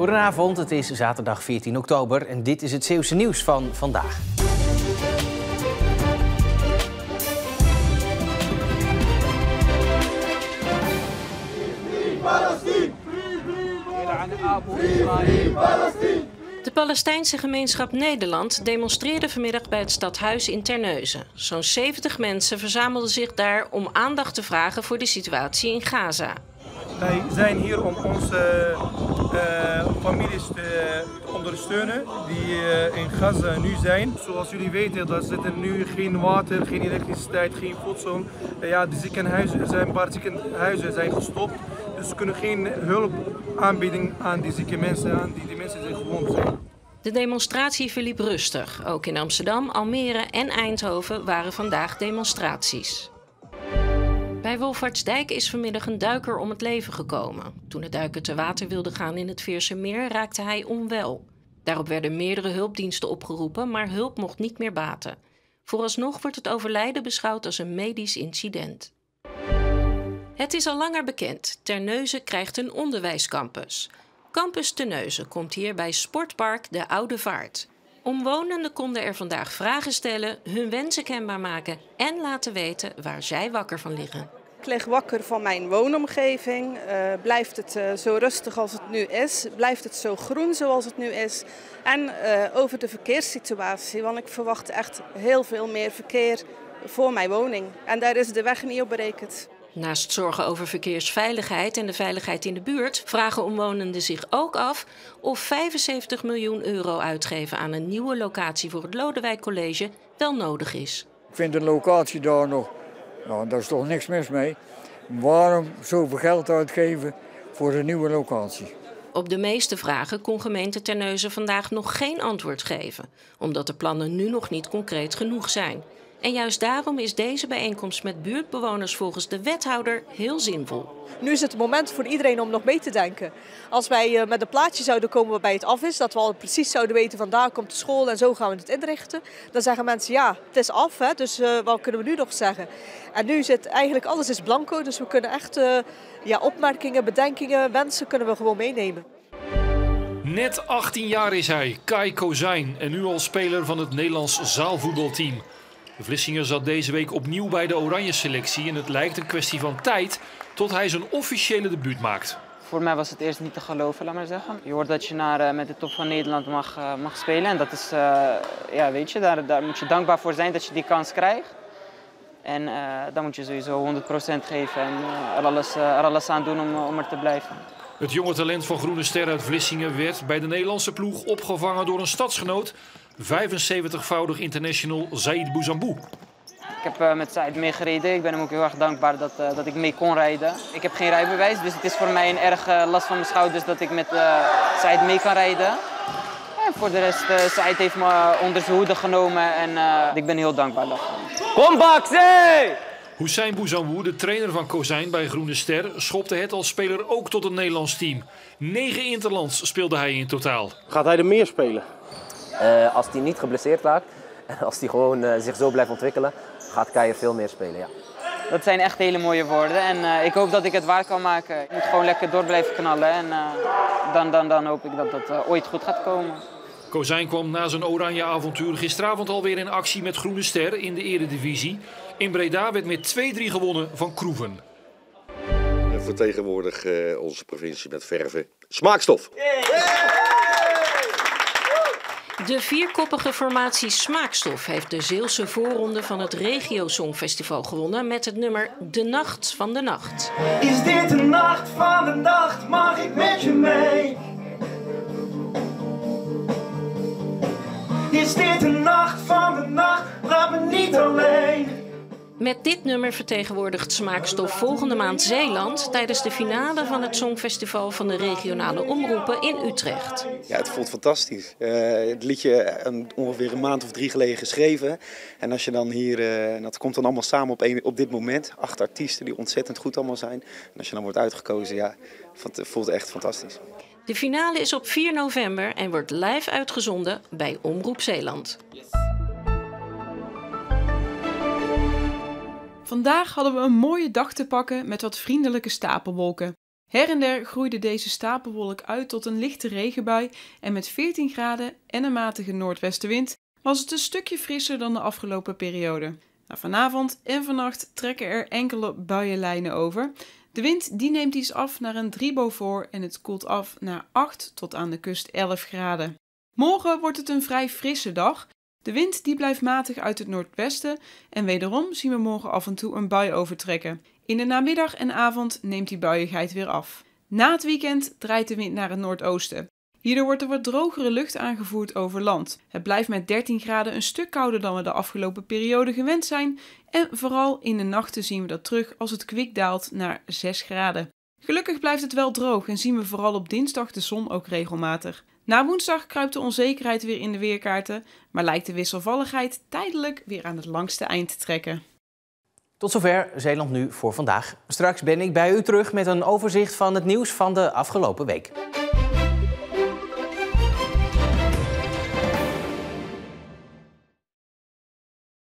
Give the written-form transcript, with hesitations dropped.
Goedenavond, het is zaterdag 14 oktober en dit is het Zeeuwse nieuws van vandaag. De Palestijnse gemeenschap Nederland demonstreerde vanmiddag bij het stadhuis in Terneuzen. Zo'n 70 mensen verzamelden zich daar om aandacht te vragen voor de situatie in Gaza. Wij zijn hier om onze families te ondersteunen die in Gaza nu zijn. Zoals jullie weten, er zitten nu geen water, geen elektriciteit, geen voedsel. De ziekenhuizen zijn, een paar ziekenhuizen zijn gestopt. Dus we kunnen geen hulp aanbieden aan die zieke mensen, aan die mensen die gewond zijn. De demonstratie verliep rustig. Ook in Amsterdam, Almere en Eindhoven waren vandaag demonstraties. Bij Wolvaartsdijk is vanmiddag een duiker om het leven gekomen. Toen de duiker te water wilde gaan in het Veersemeer raakte hij onwel. Daarop werden meerdere hulpdiensten opgeroepen, maar hulp mocht niet meer baten. Vooralsnog wordt het overlijden beschouwd als een medisch incident. Het is al langer bekend, Terneuzen krijgt een onderwijscampus. Campus Terneuzen komt hier bij Sportpark De Oude Vaart. Omwonenden konden er vandaag vragen stellen, hun wensen kenbaar maken en laten weten waar zij wakker van liggen. Ik lig wakker van mijn woonomgeving. Blijft het zo rustig als het nu is? Blijft het zo groen zoals het nu is? En over de verkeerssituatie, want ik verwacht echt heel veel meer verkeer voor mijn woning. En daar is de weg niet op berekend. Naast zorgen over verkeersveiligheid en de veiligheid in de buurt vragen omwonenden zich ook af of 75 miljoen euro uitgeven aan een nieuwe locatie voor het Lodewijk College wel nodig is. Ik vind de locatie daar nog, daar is toch niks mis mee. Waarom zoveel geld uitgeven voor een nieuwe locatie? Op de meeste vragen kon gemeente Terneuzen vandaag nog geen antwoord geven, omdat de plannen nu nog niet concreet genoeg zijn. En juist daarom is deze bijeenkomst met buurtbewoners volgens de wethouder heel zinvol. Nu is het moment voor iedereen om nog mee te denken. Als wij met een plaatje zouden komen waarbij het af is, dat we al precies zouden weten van daar komt de school en zo gaan we het inrichten. Dan zeggen mensen ja, het is af, hè, dus wat kunnen we nu nog zeggen? En nu zit eigenlijk alles is blanco, dus we kunnen echt opmerkingen, bedenkingen, wensen kunnen we gewoon meenemen. Net 18 jaar is hij, Kai Kozijn, en nu al speler van het Nederlands zaalvoetbalteam. De Vlissinger zat deze week opnieuw bij de Oranje selectie en het lijkt een kwestie van tijd tot hij zijn officiële debuut maakt. Voor mij was het eerst niet te geloven, laat maar zeggen. Je hoort dat je met de top van Nederland mag spelen en dat is, daar moet je dankbaar voor zijn dat je die kans krijgt. En dan moet je sowieso 100% geven en er alles aan doen om er te blijven. Het jonge talent van Groene Ster uit Vlissingen werd bij de Nederlandse ploeg opgevangen door een stadsgenoot, 75-voudig international Saïd Bouzambou. Ik heb met Saïd meegereden. Ik ben hem ook heel erg dankbaar dat ik mee kon rijden. Ik heb geen rijbewijs, dus het is voor mij een erg last van mijn schouders dat ik met Saïd mee kan rijden. En voor de rest, Saïd heeft me onder zijn hoede genomen en ik ben heel dankbaar daarvoor. Kom Baxé! Hussein Bouzambou, de trainer van Kozijn bij Groene Ster, schopte het als speler ook tot het Nederlands team. 9 interlands speelde hij in totaal. Gaat hij er meer spelen? Als hij niet geblesseerd raakt en als hij gewoon zich zo blijft ontwikkelen, gaat Kai er veel meer spelen, ja. Dat zijn echt hele mooie woorden en ik hoop dat ik het waar kan maken. Ik moet gewoon lekker door blijven knallen en dan hoop ik dat het ooit goed gaat komen. Kozijn kwam na zijn oranje avontuur gisteravond alweer in actie met Groene Ster in de Eredivisie. In Breda werd met 2-3 gewonnen van Kroeven. Vertegenwoordig onze provincie met verve Smaakstof. De vierkoppige formatie Smaakstof heeft de Zeeuwse voorronde van het Regio Songfestival gewonnen met het nummer De Nacht van de Nacht. Is dit de nacht van de nacht, mag ik met je mee? Is dit de nacht van de nacht, laat me niet alleen. Met dit nummer vertegenwoordigt Smaakstof volgende maand Zeeland tijdens de finale van het Songfestival van de regionale omroepen in Utrecht. Ja, het voelt fantastisch. Het liedje ongeveer een maand of 3 geleden geschreven. En als je dan hier, dat komt dan allemaal samen op dit moment. 8 artiesten die ontzettend goed allemaal zijn. En als je dan wordt uitgekozen, ja, het voelt echt fantastisch. De finale is op 4 november en wordt live uitgezonden bij Omroep Zeeland. Vandaag hadden we een mooie dag te pakken met wat vriendelijke stapelwolken. Her en der groeide deze stapelwolk uit tot een lichte regenbui en met 14 graden en een matige noordwestenwind was het een stukje frisser dan de afgelopen periode. Vanavond en vannacht trekken er enkele buienlijnen over. De wind die neemt iets af naar een 3 Beaufort en het koelt af naar 8 tot aan de kust 11 graden. Morgen wordt het een vrij frisse dag. De wind die blijft matig uit het noordwesten en wederom zien we morgen af en toe een bui overtrekken. In de namiddag en avond neemt die buiigheid weer af. Na het weekend draait de wind naar het noordoosten. Hierdoor wordt er wat drogere lucht aangevoerd over land. Het blijft met 13 graden een stuk kouder dan we de afgelopen periode gewend zijn. En vooral in de nachten zien we dat terug als het kwik daalt naar 6 graden. Gelukkig blijft het wel droog en zien we vooral op dinsdag de zon ook regelmatig. Na woensdag kruipt de onzekerheid weer in de weerkaarten, maar lijkt de wisselvalligheid tijdelijk weer aan het langste eind te trekken. Tot zover Zeeland Nu voor vandaag. Straks ben ik bij u terug met een overzicht van het nieuws van de afgelopen week.